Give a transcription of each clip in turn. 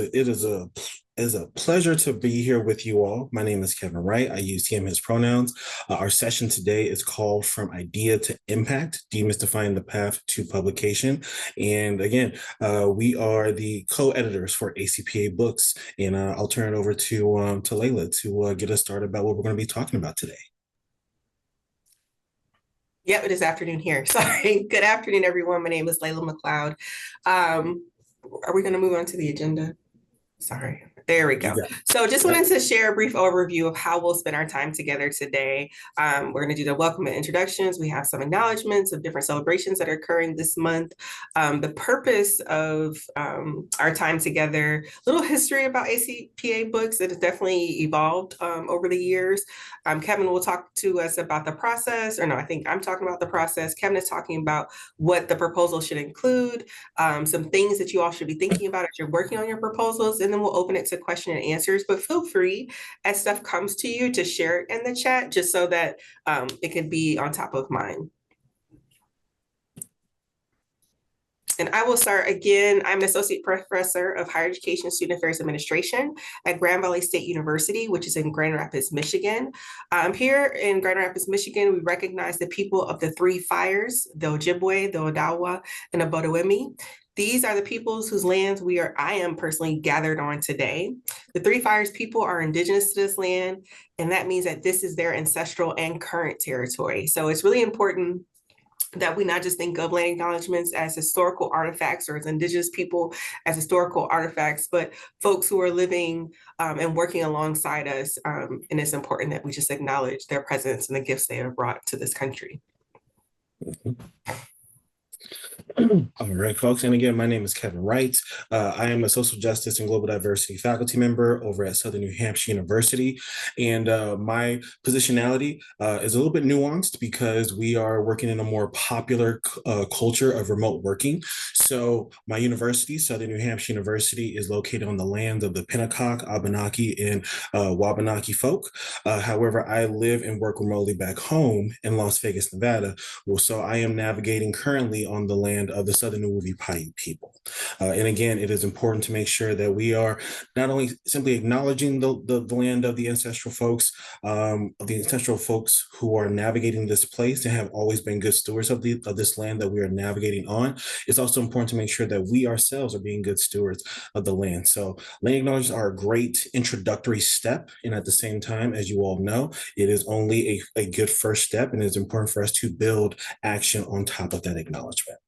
It is a pleasure to be here with you all. My name is Kevin Wright. I use him, his pronouns. Our session today is called From Idea to Impact, Demystifying the Path to Publication. And again, we are the co-editors for ACPA Books. And I'll turn it over to Layla to get us started about what we're going to be talking about today. Yep, it is afternoon here. Sorry. Good afternoon, everyone. My name is Layla McLeod. Are we going to move on to the agenda? Sorry. There we go. So just wanted to share a brief overview of how we'll spend our time together today. We're going to do the welcome and introductions. We have some acknowledgments of different celebrations that are occurring this month. The purpose of our time together, little history about ACPA Books. It has definitely evolved over the years. Kevin will talk to us about the process, or no, I think I'm talking about the process. Kevin is talking about what the proposal should include, some things that you all should be thinking about as you're working on your proposals, and then we'll open it to question and answers. But feel free, as stuff comes to you, to share it in the chat, just so that it can be on top of mind. And I will start again. I'm an associate professor of higher education student affairs administration at Grand Valley State University, which is in Grand Rapids, Michigan. Here in Grand Rapids, Michigan, we recognize the people of the three fires, the Ojibwe, the Odawa, and the Bodoemi. These are the peoples whose lands I am personally gathered on today. The Three Fires people are indigenous to this land, and that means that this is their ancestral and current territory. So it's really important that we not just think of land acknowledgements as historical artifacts or as indigenous people as historical artifacts, but folks who are living and working alongside us. And it's important that we just acknowledge their presence and the gifts they have brought to this country. All right, folks. And again, my name is Kevin Wright. I am a social justice and global diversity faculty member over at Southern New Hampshire University. And my positionality is a little bit nuanced because we are working in a more popular culture of remote working. So my university, Southern New Hampshire University, is located on the lands of the Pinnacock, Abenaki, and Wabanaki folk. However, I live and work remotely back home in Las Vegas, Nevada. So I am navigating currently on the land of the Southern Nuwaubi Paiute people. And again, it is important to make sure that we are not only simply acknowledging the land of the ancestral folks who are navigating this place and have always been good stewards of this land that we are navigating on. It's also important to make sure that we ourselves are being good stewards of the land. So land acknowledgements are a great introductory step. And at the same time, as you all know, it is only a good first step, and it's important for us to build action on top of that acknowledgement.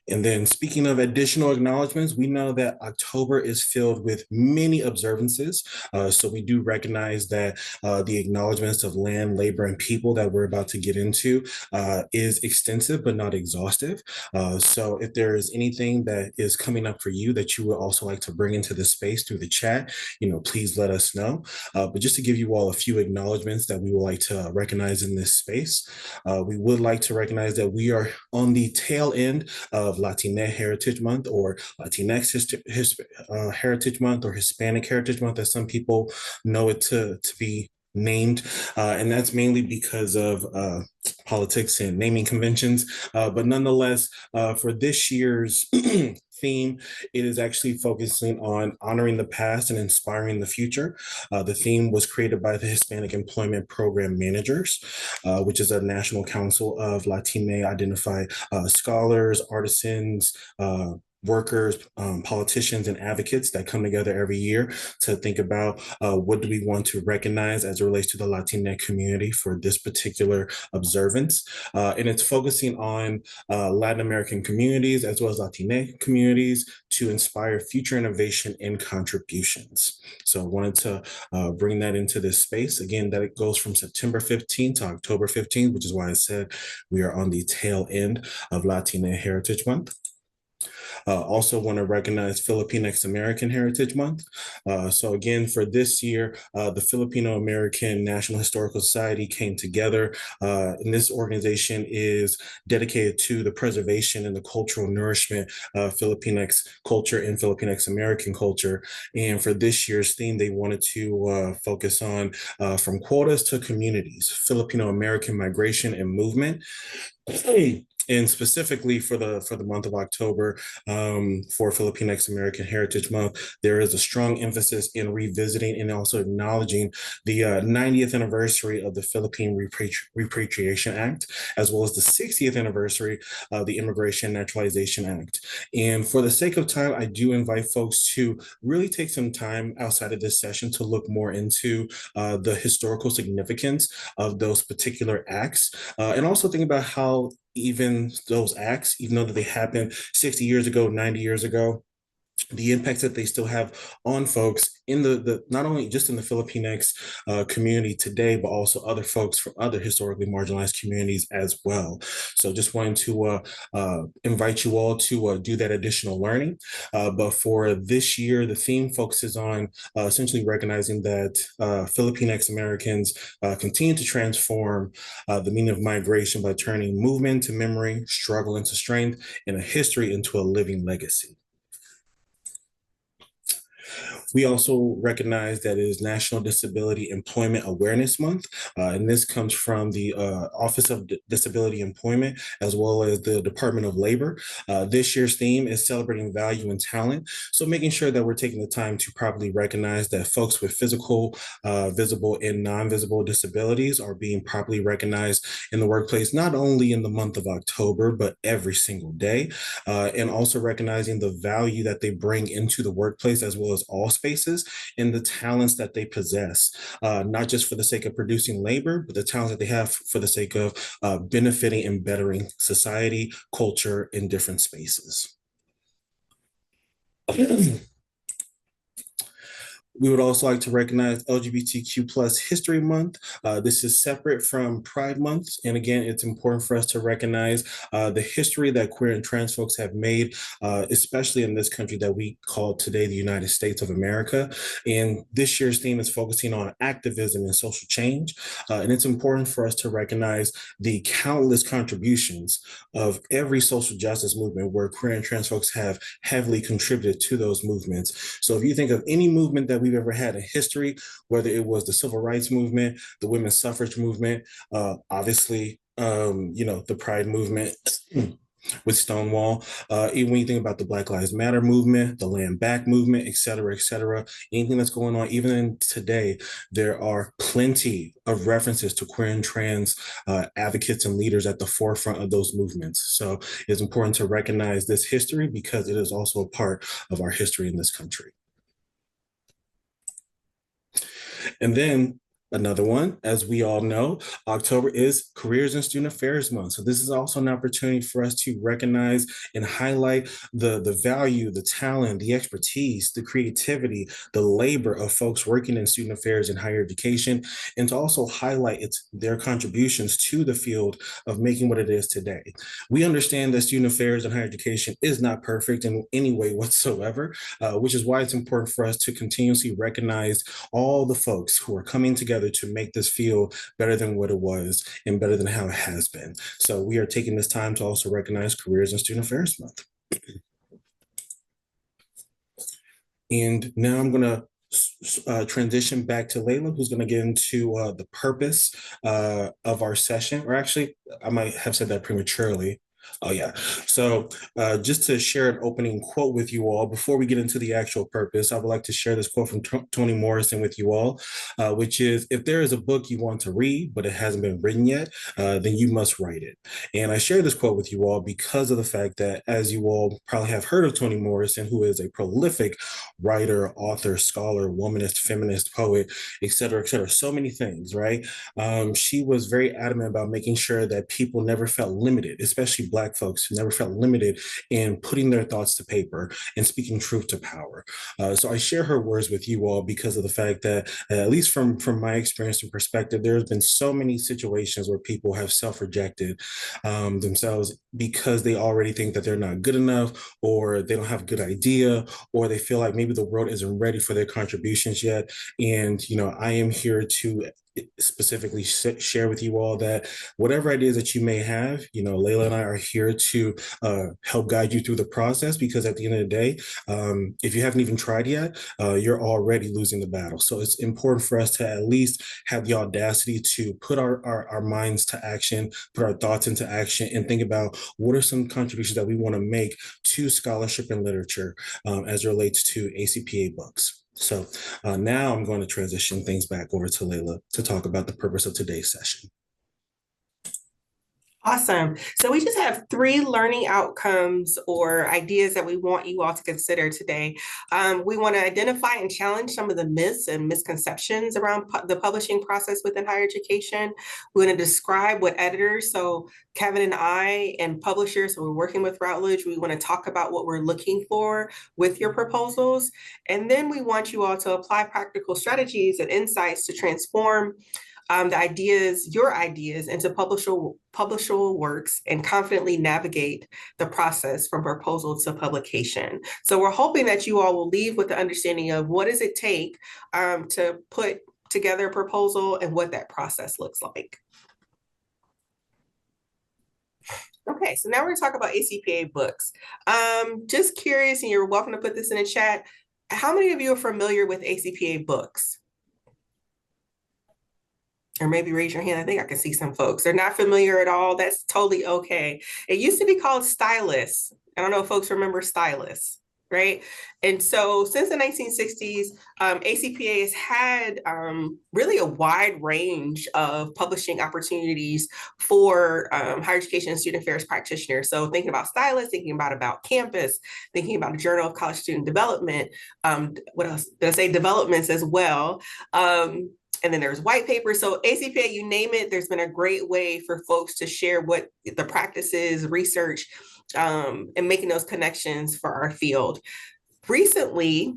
And then speaking of additional acknowledgements, we know that October is filled with many observances. So we do recognize that the acknowledgements of land, labor, and people that we're about to get into is extensive, but not exhaustive. So if there is anything that is coming up for you that you would also like to bring into the space through the chat, please let us know. But just to give you all a few acknowledgements that we would like to recognize in this space, we would like to recognize that we are on the tail end of Latinx Heritage Month, or Latinx Heritage Month, or Hispanic Heritage Month, as some people know it to be named. And that's mainly because of politics and naming conventions. But nonetheless, for this year's theme, it is actually focusing on honoring the past and inspiring the future. The theme was created by the Hispanic Employment Program Managers, which is a national council of Latinx identified scholars, artisans, workers, politicians, and advocates that come together every year to think about what do we want to recognize as it relates to the Latinx community for this particular observance. And it's focusing on Latin American communities as well as Latinx communities to inspire future innovation and contributions. So I wanted to bring that into this space. Again, that it goes from September 15th to October 15th, which is why I said we are on the tail end of Latinx Heritage Month. Also want to recognize Filipinx American Heritage Month. So again, for this year, the Filipino American National Historical Society came together, and this organization is dedicated to the preservation and the cultural nourishment of Filipinx culture and Filipinx American culture. And for this year's theme, they wanted to focus on from quotas to communities, Filipino American migration and movement. And specifically for the month of October, for Filipinx American Heritage Month, there is a strong emphasis in revisiting and also acknowledging the 90th anniversary of the Philippine Repatriation Act, as well as the 60th anniversary of the Immigration Naturalization Act. And for the sake of time, I do invite folks to really take some time outside of this session to look more into the historical significance of those particular acts, and also think about how even those acts, even though that they happened 60 years ago, 90 years ago, the impacts that they still have on folks in the not only just in the Filipinx community today, but also other folks from other historically marginalized communities as well. So just wanting to invite you all to do that additional learning. But for this year, the theme focuses on essentially recognizing that Filipinx Americans continue to transform the meaning of migration by turning movement to memory, struggle into strength, and a history into a living legacy. We also recognize that it is National Disability Employment Awareness Month, and this comes from the Office of Disability Employment as well as the Department of Labor. This year's theme is celebrating value and talent, so making sure that we're taking the time to properly recognize that folks with physical, visible, and non-visible disabilities are being properly recognized in the workplace, not only in the month of October, but every single day, and also recognizing the value that they bring into the workplace as well as all spaces and the talents that they possess, not just for the sake of producing labor, but the talents that they have for the sake of benefiting and bettering society, culture in different spaces. We would also like to recognize LGBTQ plus History Month. This is separate from Pride Month. And again, it's important for us to recognize the history that queer and trans folks have made, especially in this country that we call today the United States of America. And this year's theme is focusing on activism and social change. And it's important for us to recognize the countless contributions of every social justice movement where queer and trans folks have heavily contributed to those movements. So if you think of any movement that we've ever had in history, whether it was the civil rights movement, the women's suffrage movement, obviously, the Pride movement with Stonewall, even when you think about the Black Lives Matter movement, the Land Back movement, et cetera, anything that's going on, even today, there are plenty of references to queer and trans advocates and leaders at the forefront of those movements. So it's important to recognize this history because it is also a part of our history in this country. And then another one, as we all know, October is Careers and Student Affairs Month. So this is also an opportunity for us to recognize and highlight the value, the talent, the expertise, the creativity, the labor of folks working in student affairs and higher education, and to also highlight their contributions to the field of making what it is today. We understand that student affairs and higher education is not perfect in any way whatsoever, which is why it's important for us to continuously recognize all the folks who are coming together to make this field better than what it was and better than how it has been. So we are taking this time to also recognize Careers and Student Affairs Month. And now I'm going to transition back to Layla, who's going to get into the purpose of our session, or actually, I might have said that prematurely. Oh, yeah. So just to share an opening quote with you all, before we get into the actual purpose, I would like to share this quote from Toni Morrison with you all, which is, if there is a book you want to read, but it hasn't been written yet, then you must write it. And I share this quote with you all because of the fact that, as you all probably have heard of Toni Morrison, who is a prolific writer, author, scholar, womanist, feminist, poet, et cetera, so many things, right? She was very adamant about making sure that people never felt limited, especially Black folks who never felt limited in putting their thoughts to paper and speaking truth to power. So I share her words with you all because of the fact that, at least from my experience and perspective, there's been so many situations where people have self-rejected themselves because they already think that they're not good enough, or they don't have a good idea, or they feel like maybe the world isn't ready for their contributions yet. And, I am here to specifically share with you all that whatever ideas that you may have, Layla and I are here to help guide you through the process, because at the end of the day, if you haven't even tried yet, you're already losing the battle. So it's important for us to at least have the audacity to put our minds to action, put our thoughts into action, and think about what are some contributions that we want to make to scholarship and literature as it relates to ACPA books. So now I'm going to transition things back over to Layla to talk about the purpose of today's session. Awesome. So we just have 3 learning outcomes or ideas that we want you all to consider today. We want to identify and challenge some of the myths and misconceptions around the publishing process within higher education. We're going to describe what editors, so Kevin and I and publishers, so we're working with Routledge, we want to talk about what we're looking for with your proposals. And then we want you all to apply practical strategies and insights to transform your ideas into publishable works and confidently navigate the process from proposal to publication. So we're hoping that you all will leave with the understanding of what does it take to put together a proposal and what that process looks like. Okay, so now we're gonna talk about ACPA books. Just curious, and you're welcome to put this in the chat, how many of you are familiar with ACPA books? Or maybe raise your hand. I think I can see some folks. They're not familiar at all. That's totally okay. It used to be called Stylus. I don't know if folks remember Stylus, right? And so since the 1960s, ACPA has had really a wide range of publishing opportunities for higher education and student affairs practitioners. So thinking about Stylus, thinking about Campus, thinking about the Journal of College Student Development. What else? Did I say developments as well? And then there's white papers. So ACPA, you name it, there's been a great way for folks to share what the practice is, research, and making those connections for our field. Recently,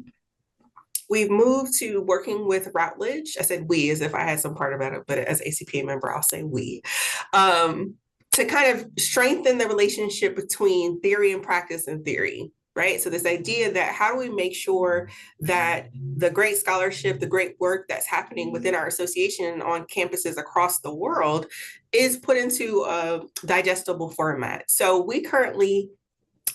we've moved to working with Routledge. I said we as if I had some part about it, but as ACPA member, I'll say we. To kind of strengthen the relationship between theory and practice and theory. Right? So this idea that how do we make sure that the great scholarship, the great work that's happening within our association on campuses across the world is put into a digestible format. So we currently,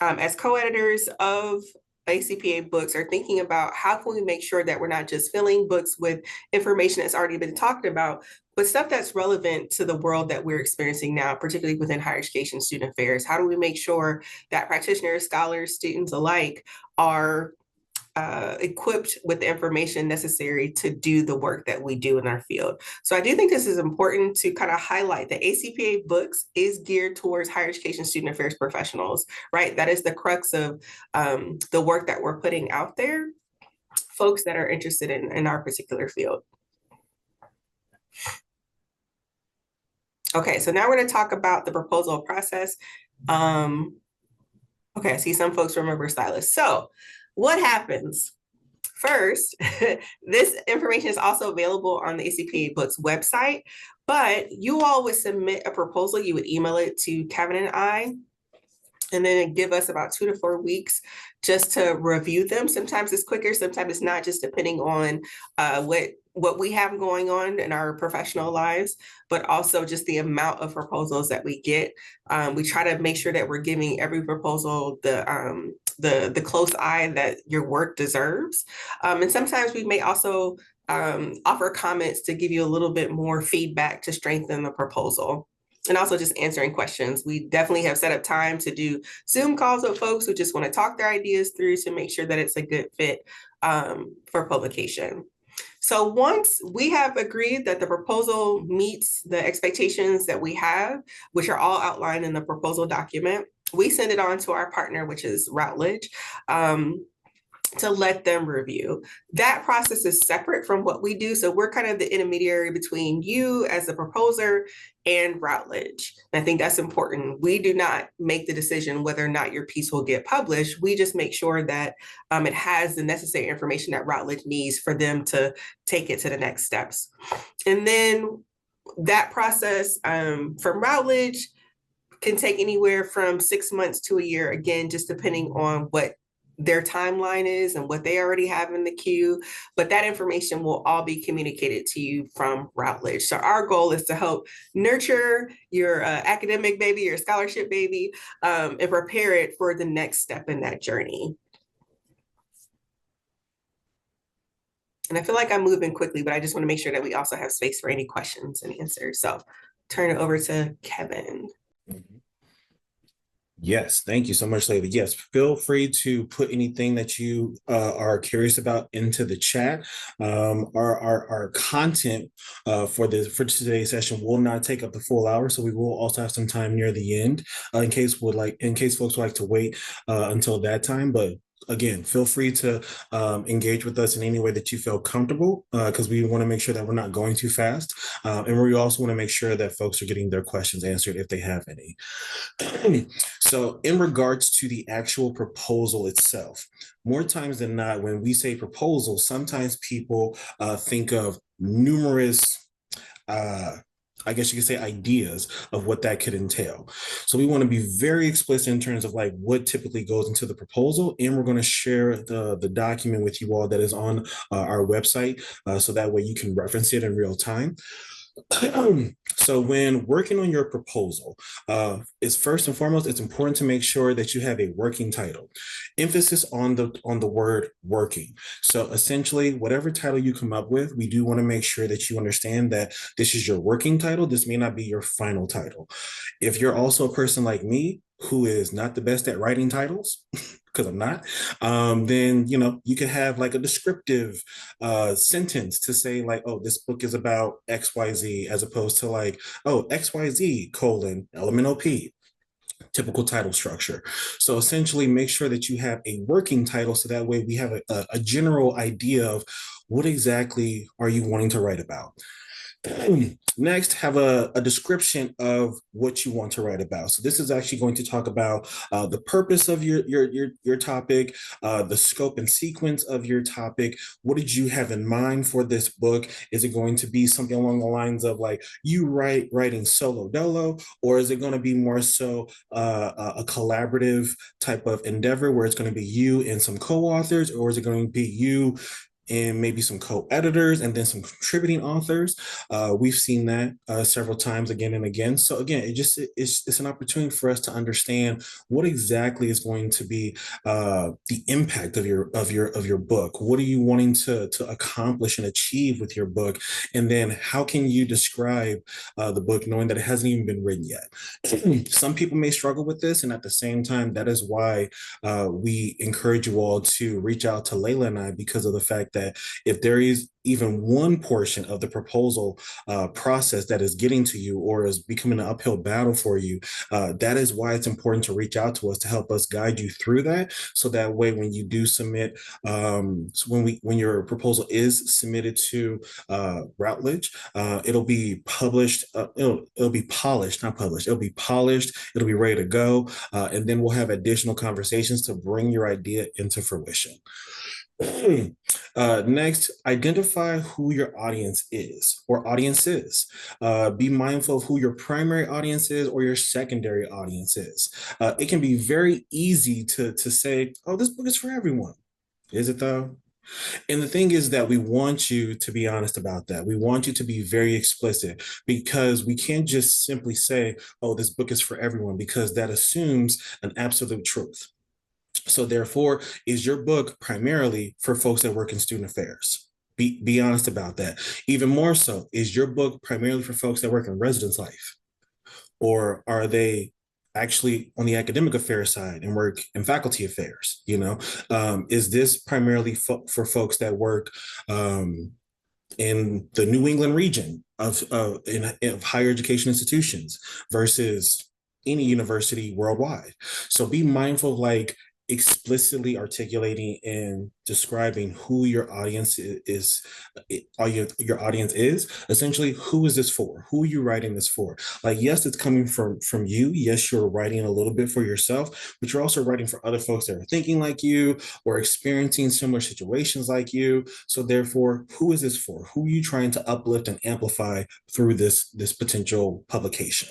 as co-editors of ACPA books, are thinking about how can we make sure that we're not just filling books with information that's already been talked about, but stuff that's relevant to the world that we're experiencing now, particularly within higher education student affairs. How do we make sure that practitioners, scholars, students alike are equipped with the information necessary to do the work that we do in our field? So I do think this is important to kind of highlight that ACPA books is geared towards higher education student affairs professionals, right? That is the crux of the work that we're putting out there, folks that are interested in our particular field. Okay, so now we're going to talk about the proposal process. Okay, I see some folks remember Stylus. So what happens? First, this information is also available on the ACPA Books website, but you all would submit a proposal. You would email it to Kevin and I, and then it'd give us about 2 to 4 weeks just to review them. Sometimes it's quicker, sometimes it's not, just depending on what we have going on in our professional lives, but also just the amount of proposals that we get. We try to make sure that we're giving every proposal the close eye that your work deserves. And sometimes we may also offer comments to give you a little bit more feedback to strengthen the proposal. And also just answering questions. We definitely have set up time to do Zoom calls with folks who just want to talk their ideas through to make sure that it's a good fit for publication. So once we have agreed that the proposal meets the expectations that we have, which are all outlined in the proposal document, we send it on to our partner, which is Routledge, to let them review. That process is separate from what we do. So we're kind of the intermediary between you as the proposer and Routledge. And I think that's important. We do not make the decision whether or not your piece will get published. We just make sure that it has the necessary information that Routledge needs for them to take it to the next steps. And then that process from Routledge can take anywhere from 6 months to a year, again, just depending on what their timeline is and what they already have in the queue, but that information will all be communicated to you from Routledge. So our goal is to help nurture your academic baby, your scholarship baby, and prepare it for the next step in that journey. And I feel like I'm moving quickly, but I just want to make sure that we also have space for any questions and answers. So turn it over to Kevin. Yes, thank you so much, Layla. Yes, feel free to put anything that you are curious about into the chat. Our content for today's session will not take up the full hour, so we will also have some time near the end in case folks would like to wait until that time. But again, feel free to engage with us in any way that you feel comfortable, because we want to make sure that we're not going too fast, and we also want to make sure that folks are getting their questions answered if they have any. So in regards to the actual proposal itself, more times than not, when we say proposal, sometimes people think of numerous I guess you could say ideas of what that could entail. So we want to be very explicit in terms of like what typically goes into the proposal. And we're going to share the document with you all that is on our website, so that way you can reference it in real time. So when working on your proposal, it's first and foremost, it's important to make sure that you have a working title. Emphasis on the word working. So essentially, whatever title you come up with, we do want to make sure that you understand that this is your working title. This may not be your final title. If you're also a person like me, who is not the best at writing titles, because I'm not, then you could have like a descriptive sentence to say like, oh, this book is about XYZ, as opposed to like, oh, XYZ element OP, typical title structure. So essentially make sure that you have a working title, so that way we have a general idea of what exactly are you wanting to write about. Next, have a description of what you want to write about. So this is actually going to talk about the purpose of your topic, the scope and sequence of your topic. What did you have in mind for this book? Is it going to be something along the lines of like you writing solo dolo, or is it going to be more so a collaborative type of endeavor where it's going to be you and some co-authors, or is it going to be you and maybe some co-editors and then some contributing authors? We've seen that several times again and again. So again, it's an opportunity for us to understand what exactly is going to be the impact of your book. What are you wanting to accomplish and achieve with your book? And then how can you describe the book knowing that it hasn't even been written yet? Some people may struggle with this, and at the same time, that is why we encourage you all to reach out to Layla and I, because of the fact that if there is even one portion of the proposal process that is getting to you or is becoming an uphill battle for you, that is why it's important to reach out to us to help us guide you through that. So that way, when you do submit, when your proposal is submitted to Routledge, it'll be published. It'll be polished, not published. It'll be polished. It'll be ready to go, and then we'll have additional conversations to bring your idea into fruition. Next, identify who your audience is or audiences. Be mindful of who your primary audience is or your secondary audience is. It can be very easy to say, oh, this book is for everyone. Is it though? And the thing is that we want you to be honest about that. We want you to be very explicit, because we can't just simply say, oh, this book is for everyone, because that assumes an absolute truth. So therefore, is your book primarily for folks that work in student affairs? Be honest about that. Even more so, is your book primarily for folks that work in residence life? Or are they actually on the academic affairs side and work in faculty affairs? Is this primarily for folks that work in the New England region of higher education institutions versus any university worldwide? So be mindful of like explicitly articulating and describing who your audience is, your audience is. Essentially, who is this for? Who are you writing this for? Like, yes, it's coming from you. Yes, you're writing a little bit for yourself, but you're also writing for other folks that are thinking like you or experiencing similar situations like you. So therefore, who is this for? Who are you trying to uplift and amplify through this potential publication?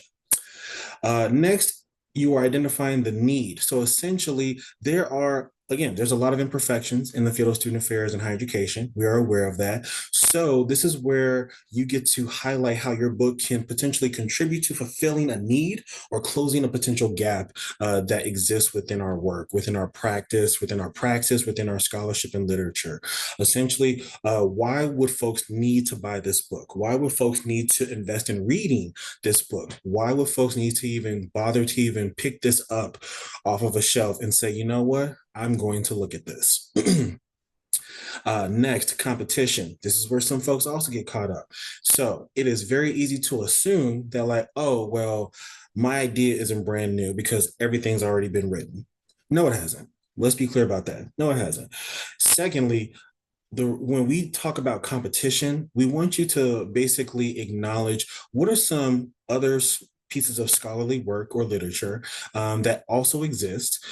Next, you are identifying the need. So essentially, there are again, there's a lot of imperfections in the field of student affairs and higher education. We are aware of that. So this is where you get to highlight how your book can potentially contribute to fulfilling a need or closing a potential gap that exists within our work, within our practice, within our praxis, within our scholarship and literature. Essentially, why would folks need to buy this book? Why would folks need to invest in reading this book? Why would folks need to even bother to even pick this up off of a shelf and say, you know what? I'm going to look at this. Next, competition. This is where some folks also get caught up. So it is very easy to assume that, like, oh, well, my idea isn't brand new because everything's already been written. No, it hasn't. Let's be clear about that. No, it hasn't. Secondly, when we talk about competition, we want you to basically acknowledge what are some other pieces of scholarly work or literature that also exist.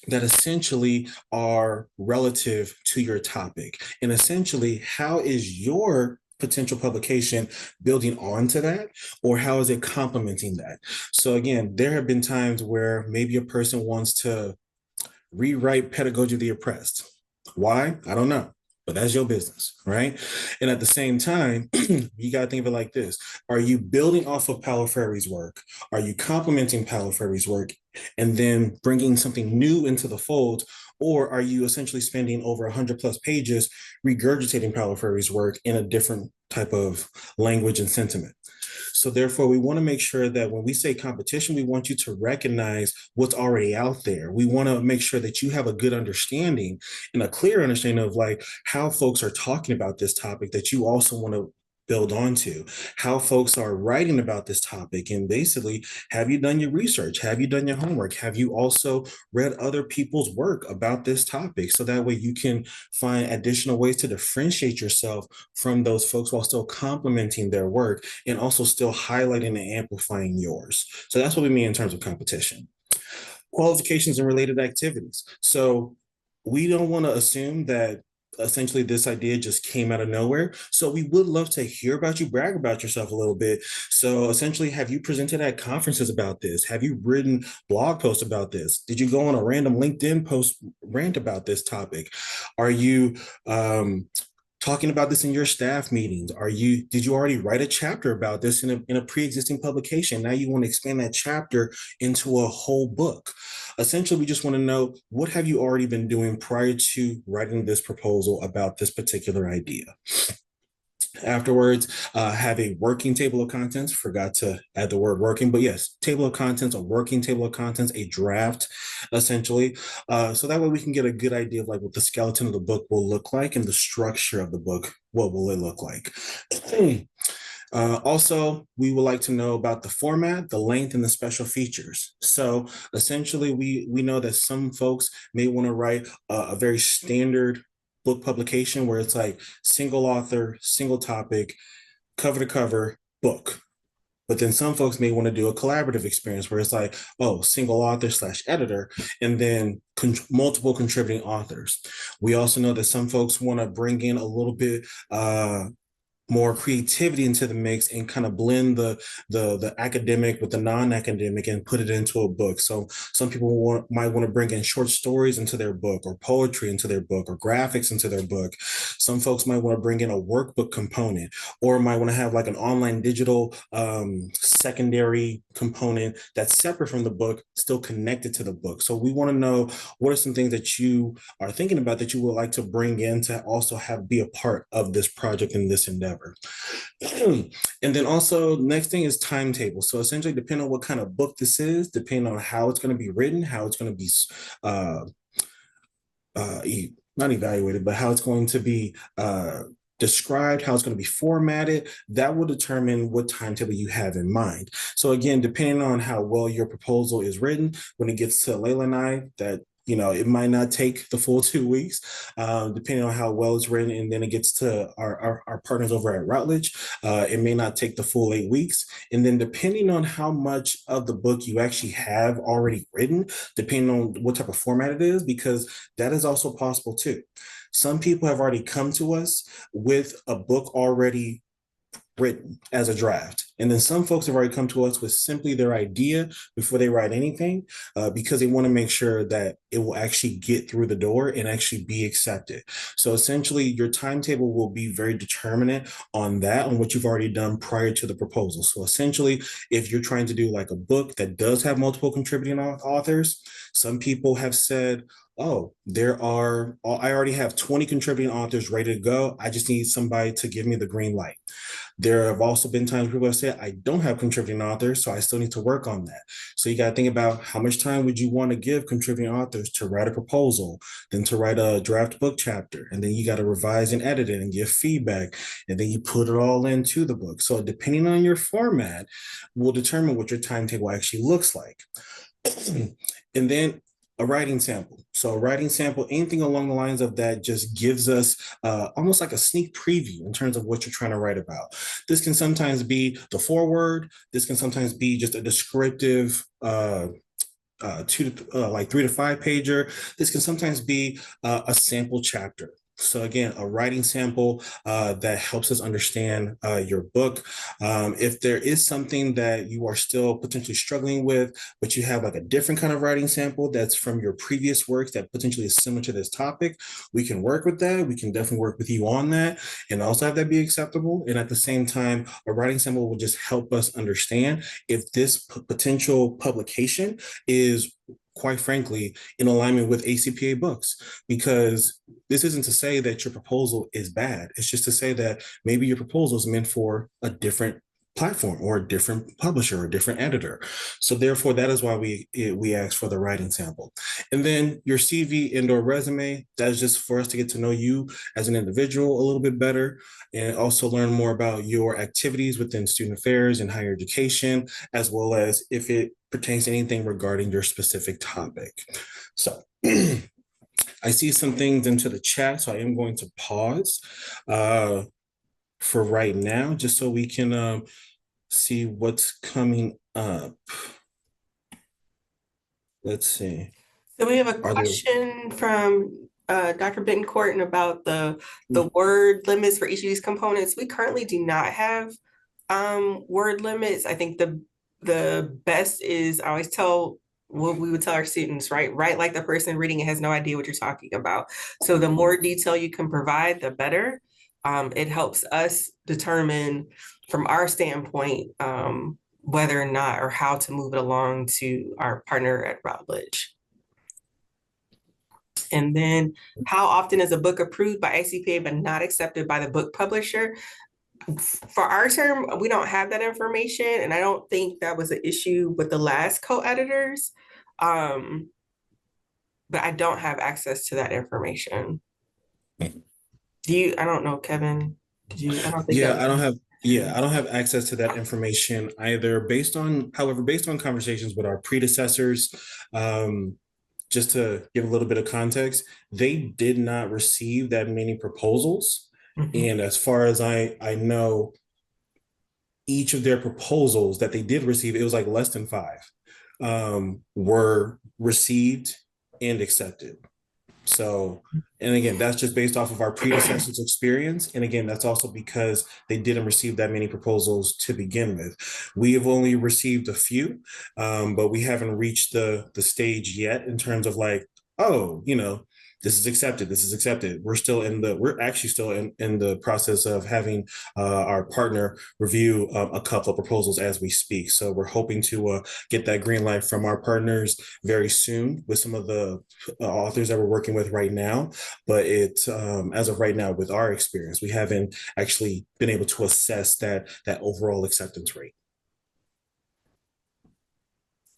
That essentially are relative to your topic. And essentially, how is your potential publication building onto that, or how is it complementing that? So again, there have been times where maybe a person wants to rewrite Pedagogy of the Oppressed. Why? I don't know. But that's your business, right? And at the same time, you got to think of it like this. Are you building off of Paulo Freire's work? Are you complementing Paulo Freire's work and then bringing something new into the fold? Or are you essentially spending over 100 plus pages regurgitating Paulo Freire's work in a different type of language and sentiment? So therefore, we want to make sure that when we say competition, we want you to recognize what's already out there. We want to make sure that you have a good understanding and a clear understanding of like how folks are talking about this topic that you also want to build onto, how folks are writing about this topic. And basically, have you done your research? Have you done your homework? Have you also read other people's work about this topic? So that way you can find additional ways to differentiate yourself from those folks while still complementing their work and also still highlighting and amplifying yours. So that's what we mean in terms of competition. Qualifications and related activities. So we don't want to assume that essentially this idea just came out of nowhere. So we would love to hear about you, brag about yourself a little bit. So essentially, have you presented at conferences about this? Have you written blog posts about this? Did you go on a random LinkedIn post rant about this topic? Are you talking about this in your staff meetings? Did you already write a chapter about this in a pre-existing publication? Now you want to expand that chapter into a whole book. Essentially, we just want to know, what have you already been doing prior to writing this proposal about this particular idea? Afterwards, have a working table of contents. Forgot to add the word working, but yes, table of contents, a working table of contents, a draft, essentially. So that way we can get a good idea of like what the skeleton of the book will look like and the structure of the book. What will it look like? Also, we would like to know about the format, the length, and the special features. So essentially, we know that some folks may want to write a very standard book publication where it's like single author, single topic, cover to cover book. But then some folks may want to do a collaborative experience where it's like, oh, single author slash editor, and then multiple contributing authors. We also know that some folks want to bring in a little bit more creativity into the mix and kind of blend the academic with the non-academic and put it into a book. So some people might want to bring in short stories into their book, or poetry into their book, or graphics into their book. Some folks might want to bring in a workbook component, or might want to have like an online digital secondary component that's separate from the book, still connected to the book. So we want to know, what are some things that you are thinking about that you would like to bring in to also be a part of this project and this endeavor. And then also, next thing is timetable. So essentially, depending on what kind of book this is, depending on how it's going to be written, how it's going to be not evaluated, but how it's going to be described, how it's going to be formatted, that will determine what timetable you have in mind. So again, depending on how well your proposal is written, when it gets to Layla and I, that it might not take the full 2 weeks, depending on how well it's written. And then it gets to our partners over at Routledge. It may not take the full 8 weeks. And then depending on how much of the book you actually have already written, depending on what type of format it is, because that is also possible too. Some people have already come to us with a book already written as a draft. And then some folks have already come to us with simply their idea before they write anything, because they want to make sure that it will actually get through the door and actually be accepted. So essentially, your timetable will be very determinant on that, on what you've already done prior to the proposal. So essentially, if you're trying to do like a book that does have multiple contributing authors, some people have said, oh, I already have 20 contributing authors ready to go. I just need somebody to give me the green light. There have also been times people have said, I don't have contributing authors, so I still need to work on that. So you got to think about how much time would you want to give contributing authors to write a proposal, then to write a draft book chapter, and then you got to revise and edit it and give feedback, and then you put it all into the book. So depending on your format will determine what your timetable actually looks like. And then a writing sample. So a writing sample, anything along the lines of that just gives us almost like a sneak preview in terms of what you're trying to write about. This can sometimes be the foreword. This can sometimes be just a descriptive like 3 to 5 pager. This can sometimes be a sample chapter. So again, a writing sample that helps us understand your book. If there is something that you are still potentially struggling with, but you have like a different kind of writing sample that's from your previous works that potentially is similar to this topic, we can work with that. We can definitely work with you on that and also have that be acceptable. And at the same time, a writing sample will just help us understand if this potential publication is, quite frankly, in alignment with ACPA books, because this isn't to say that your proposal is bad. It's just to say that maybe your proposal is meant for a different platform or a different publisher or a different editor. So therefore, that is why we ask for the writing sample. And then your CV and/or resume, that's just for us to get to know you as an individual a little bit better, and also learn more about your activities within student affairs and higher education, as well as if it pertains to anything regarding your specific topic. So I see some things into the chat, so I am going to pause for right now, just so we can see what's coming up. Let's see. So we have a question from Dr. Bencourt about the word limits for each of these components. We currently do not have word limits. I think the best is, I always tell what we would tell our students, right? Write like the person reading it has no idea what you're talking about. So the more detail you can provide, the better. It helps us determine from our standpoint whether or not or how to move it along to our partner at Routledge. And then, how often is a book approved by ACPA but not accepted by the book publisher? For our term, we don't have that information, and I don't think that was an issue with the last co-editors. But I don't have access to that information. Do you? I don't know, Kevin. Did you? I don't think. Yeah, I don't have. Yeah, I don't have access to that information either. However, based on conversations with our predecessors, just to give a little bit of context, they did not receive that many proposals. And as far as I know, each of their proposals that they did receive, it was like less than 5, were received and accepted. So, and again, that's just based off of our predecessors' experience. And again, that's also because they didn't receive that many proposals to begin with. We have only received a few, but we haven't reached the stage yet in terms of like, oh, this is accepted. This is accepted. We're actually still in the process of having our partner review a couple of proposals as we speak. So we're hoping to get that green light from our partners very soon with some of the authors that we're working with right now. But it's as of right now, with our experience, we haven't actually been able to assess that overall acceptance rate.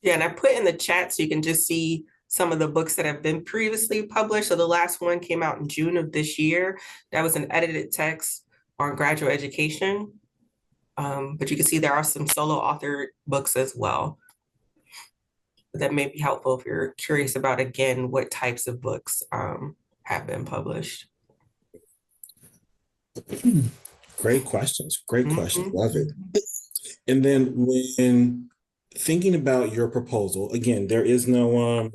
Yeah, and I put in the chat so you can just see some of the books that have been previously published. So the last one came out in June of this year. That was an edited text on graduate education. But you can see there are some solo author books as well. That may be helpful if you're curious about, again, what types of books have been published. Great questions. Great questions. Love it. And then when thinking about your proposal, again, there is no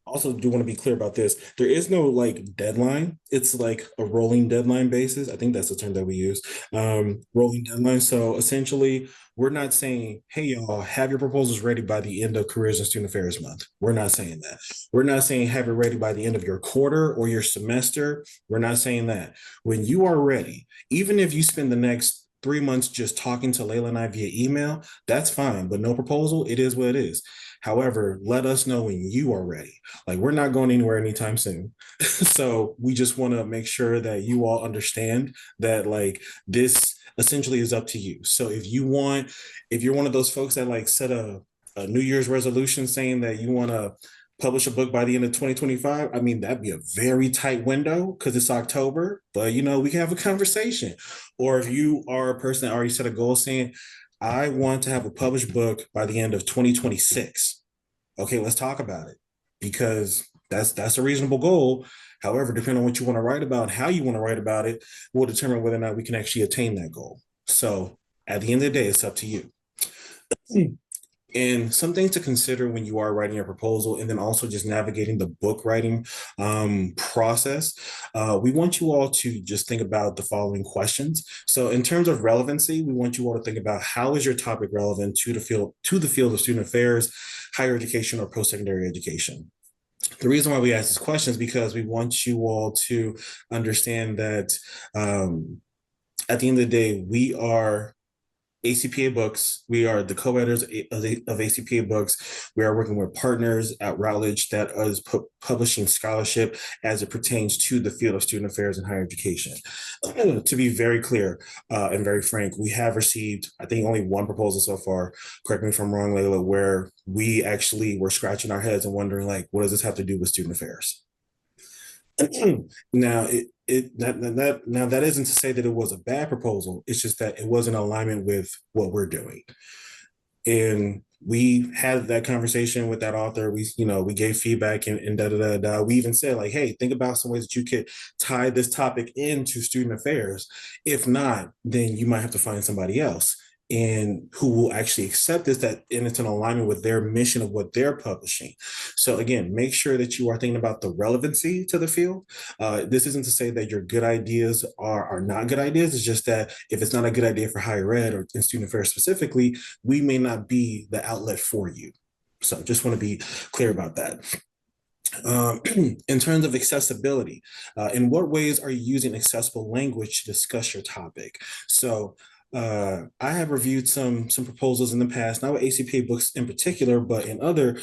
Also do want to be clear about this. There is no like deadline. It's like a rolling deadline basis. I think that's the term that we use. Rolling deadline. So essentially, we're not saying, hey, y'all, have your proposals ready by the end of Careers and Student Affairs Month. We're not saying that. We're not saying have it ready by the end of your quarter or your semester. We're not saying that. When you are ready, even if you spend the next 3 months just talking to Layla and I via email, that's fine. But no proposal, it is what it is. However, let us know when you are ready. Like we're not going anywhere anytime soon. So we just want to make sure that you all understand that like this essentially is up to you. So if you're one of those folks that like set a New Year's resolution saying that you want to publish a book by the end of 2025, I mean, that'd be a very tight window because it's October, but we can have a conversation. Or if you are a person that already set a goal saying, I want to have a published book by the end of 2026. Okay, let's talk about it because that's a reasonable goal. However, depending on what you want to write about, how you want to write about it, will determine whether or not we can actually attain that goal. So at the end of the day, it's up to you. And some things to consider when you are writing a proposal and then also just navigating the book writing process. We want you all to just think about the following questions. So in terms of relevancy, we want you all to think about how is your topic relevant to the field of student affairs, higher education, or post-secondary education. The reason why we ask this question is because we want you all to understand that at the end of the day, we are ACPA Books. We are the co-editors of ACPA Books. We are working with partners at Routledge that is publishing scholarship as it pertains to the field of student affairs and higher education. To be very clear and very frank, we have received, I think, only one proposal so far, correct me if I'm wrong, Layla, where we actually were scratching our heads and wondering, like, what does this have to do with student affairs? Now, that isn't to say that it was a bad proposal. It's just that it was in alignment with what we're doing. And we had that conversation with that author. We gave feedback and da da da da. We even said like, hey, think about some ways that you could tie this topic into student affairs. If not, then you might have to find somebody else and who will actually accept this, that and it's in alignment with their mission of what they're publishing. So again, make sure that you are thinking about the relevancy to the field. This isn't to say that your good ideas are not good ideas. It's just that if it's not a good idea for higher ed or in student affairs specifically, we may not be the outlet for you. So just want to be clear about that. In terms of accessibility, in what ways are you using accessible language to discuss your topic? So I have reviewed some proposals in the past, not with ACPA Books in particular, but in other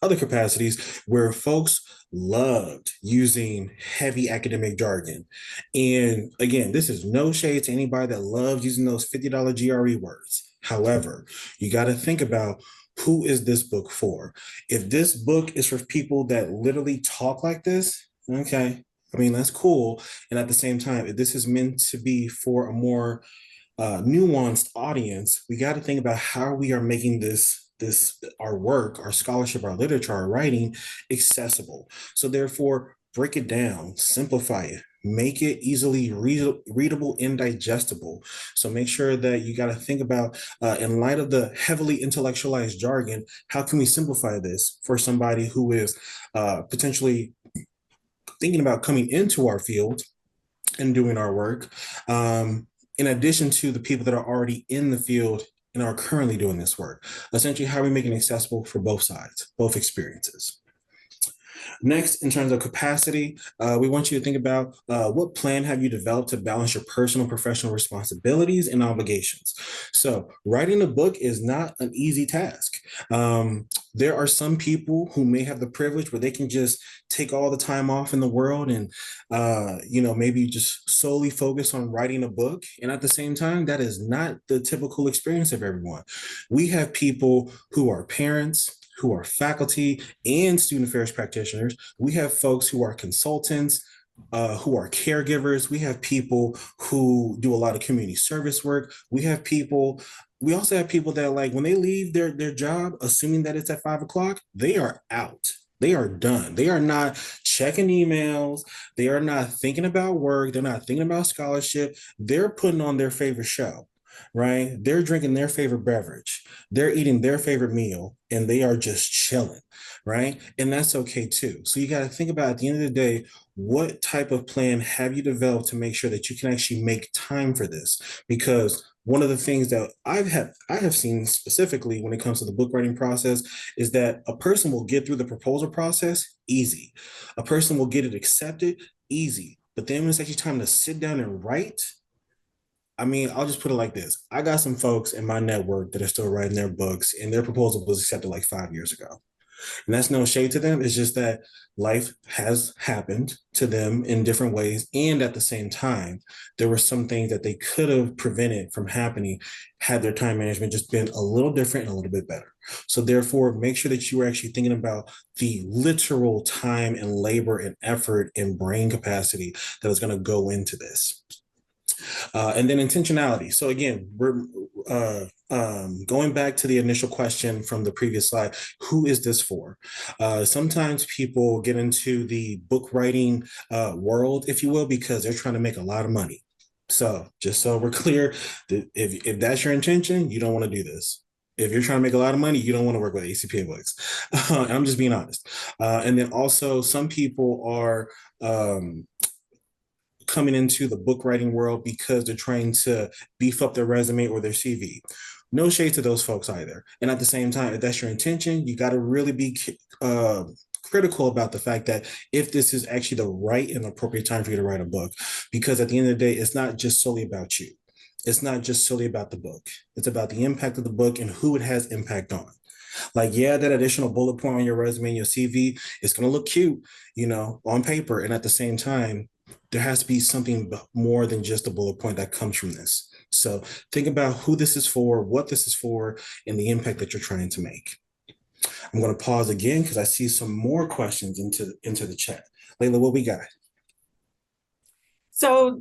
capacities where folks loved using heavy academic jargon. And again, this is no shade to anybody that loves using those $50 GRE words. However, you got to think about who is this book for? If this book is for people that literally talk like this, okay, I mean, that's cool. And at the same time, if this is meant to be for a more nuanced audience, we got to think about how we are making this our work, our scholarship, our literature, our writing accessible. So therefore, break it down, simplify it, make it easily readable and digestible. So make sure that you got to think about, in light of the heavily intellectualized jargon, how can we simplify this for somebody who is potentially thinking about coming into our field and doing our work, in addition to the people that are already in the field and are currently doing this work. Essentially, how are we making it accessible for both sides, both experiences? Next, in terms of capacity, we want you to think about what plan have you developed to balance your personal and professional responsibilities and obligations. So writing a book is not an easy task. There are some people who may have the privilege where they can just take all the time off in the world and, maybe just solely focus on writing a book. And at the same time, that is not the typical experience of everyone. We have people who are parents, who are faculty and student affairs practitioners. We have folks who are consultants, who are caregivers. We have people who do a lot of community service work. We also have people that like when they leave their job, assuming that it's at 5 o'clock, they are out. They are done. They are not checking emails. They are not thinking about work. They're not thinking about scholarship. They're putting on their favorite show. right? They're drinking their favorite beverage, they're eating their favorite meal, and they are just chilling, right? And that's okay too. So you got to think about, at the end of the day, what type of plan have you developed to make sure that you can actually make time for this? Because one of the things that I have seen specifically when it comes to the book writing process is that a person will get through the proposal process easy. A person will get it accepted easy. But then when it's actually time to sit down and write, I mean, I'll just put it like this. I got some folks in my network that are still writing their books, and their proposal was accepted like 5 years ago. And that's no shade to them. It's just that life has happened to them in different ways. And at the same time, there were some things that they could have prevented from happening had their time management just been a little different and a little bit better. So therefore, make sure that you are actually thinking about the literal time and labor and effort and brain capacity that is going to go into this. And then intentionality. So again, we're going back to the initial question from the previous slide, who is this for? Sometimes people get into the book writing world, if you will, because they're trying to make a lot of money. So just so we're clear, if that's your intention, you don't want to do this. If you're trying to make a lot of money, you don't want to work with ACPA books. I'm just being honest. And then also some people are coming into the book writing world because they're trying to beef up their resume or their CV. No shade to those folks either. And at the same time, if that's your intention, you got to really be critical about the fact that if this is actually the right and appropriate time for you to write a book, because at the end of the day, it's not just solely about you. It's not just solely about the book. It's about the impact of the book and who it has impact on. Like, yeah, that additional bullet point on your resume and your CV is going to look cute, on paper. And at the same time, there has to be something more than just a bullet point that comes from this. So think about who this is for, what this is for, and the impact that you're trying to make. I'm going to pause again because I see some more questions into the chat. Layla, what we got? So,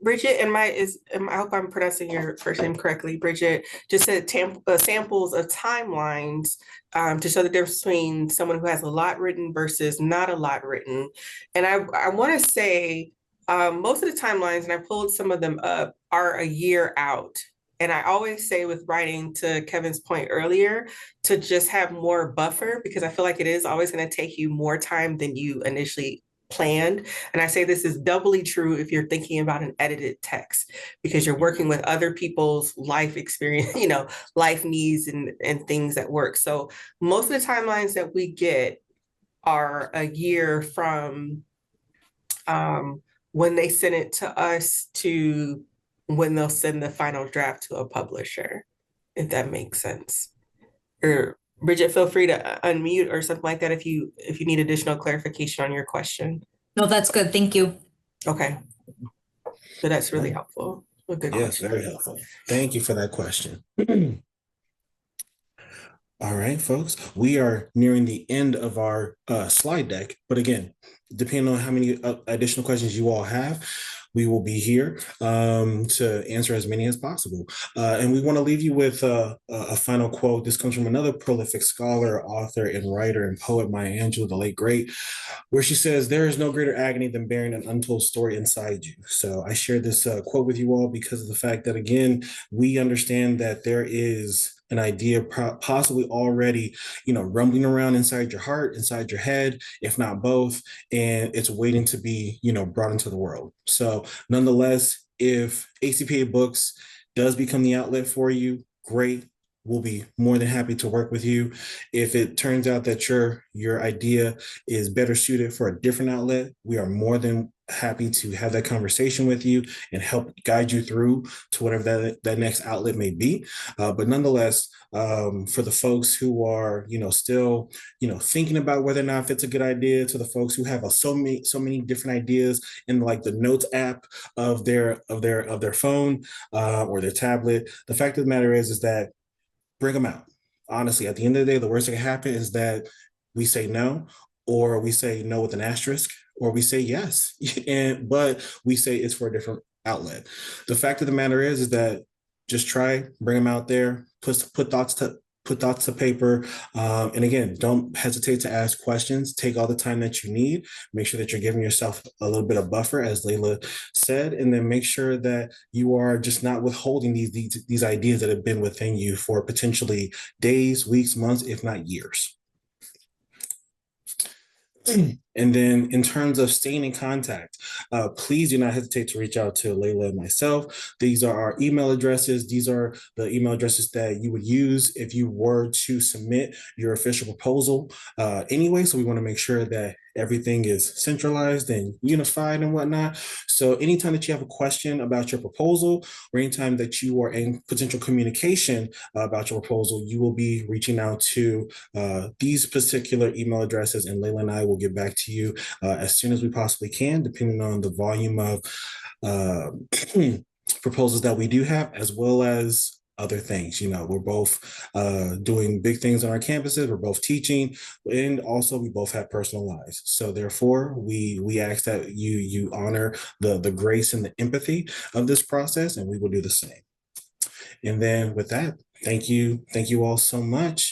Bridget, I hope I'm pronouncing your first name correctly. Bridget just said samples of timelines to show the difference between someone who has a lot written versus not a lot written. And I want to say most of the timelines, and I pulled some of them up, are a year out. And I always say with writing, to Kevin's point earlier, to just have more buffer, because I feel like it is always going to take you more time than you initially planned. And I say this is doubly true if you're thinking about an edited text, because you're working with other people's life experience, life needs and things at work. So most of the timelines that we get are a year from when they send it to us to when they'll send the final draft to a publisher, if that makes sense. Or Bridget, feel free to unmute or something like that if you need additional clarification on your question. No, that's good. Thank you. Okay. So that's really helpful. A good Yes, question. very helpful. Thank you for that question. All right, folks, we are nearing the end of our slide deck. But again, depending on how many additional questions you all have, we will be here to answer as many as possible. And we want to leave you with a final quote. This comes from another prolific scholar, author, and writer and poet, Maya Angelou, the late great, where she says, "There is no greater agony than bearing an untold story inside you." So I share this quote with you all because of the fact that, again, we understand that there is an idea possibly already, rumbling around inside your heart, inside your head, if not both, and it's waiting to be, brought into the world. So nonetheless, if ACPA Books does become the outlet for you, great. We'll be more than happy to work with you. If it turns out that your idea is better suited for a different outlet, we are more than happy to have that conversation with you and help guide you through to whatever that next outlet may be. But nonetheless, for the folks who are, still, thinking about whether or not if it's a good idea, to the folks who have so many different ideas in like the notes app of their phone or their tablet, the fact of the matter is that bring them out. Honestly, at the end of the day, the worst that can happen is that we say no, or we say no with an asterisk, or we say yes, but we say it's for a different outlet. The fact of the matter is that just try, bring them out there, put thoughts put thoughts to paper. And again, don't hesitate to ask questions. Take all the time that you need. Make sure that you're giving yourself a little bit of buffer, as Layla said, and then make sure that you are just not withholding these ideas that have been within you for potentially days, weeks, months, if not years. And then in terms of staying in contact, please do not hesitate to reach out to Layla and myself. These are our email addresses. These are the email addresses that you would use if you were to submit your official proposal anyway. So we want to make sure that everything is centralized and unified and whatnot. So anytime that you have a question about your proposal, or anytime that you are in potential communication about your proposal, you will be reaching out to these particular email addresses, and Layla and I will get back to you as soon as we possibly can, depending on the volume of proposals that we do have, as well as other things. You know, we're both doing big things on our campuses. We're both teaching, and also we both have personal lives. So therefore, we ask that you honor the grace and the empathy of this process, and we will do the same. And then with that, thank you all so much.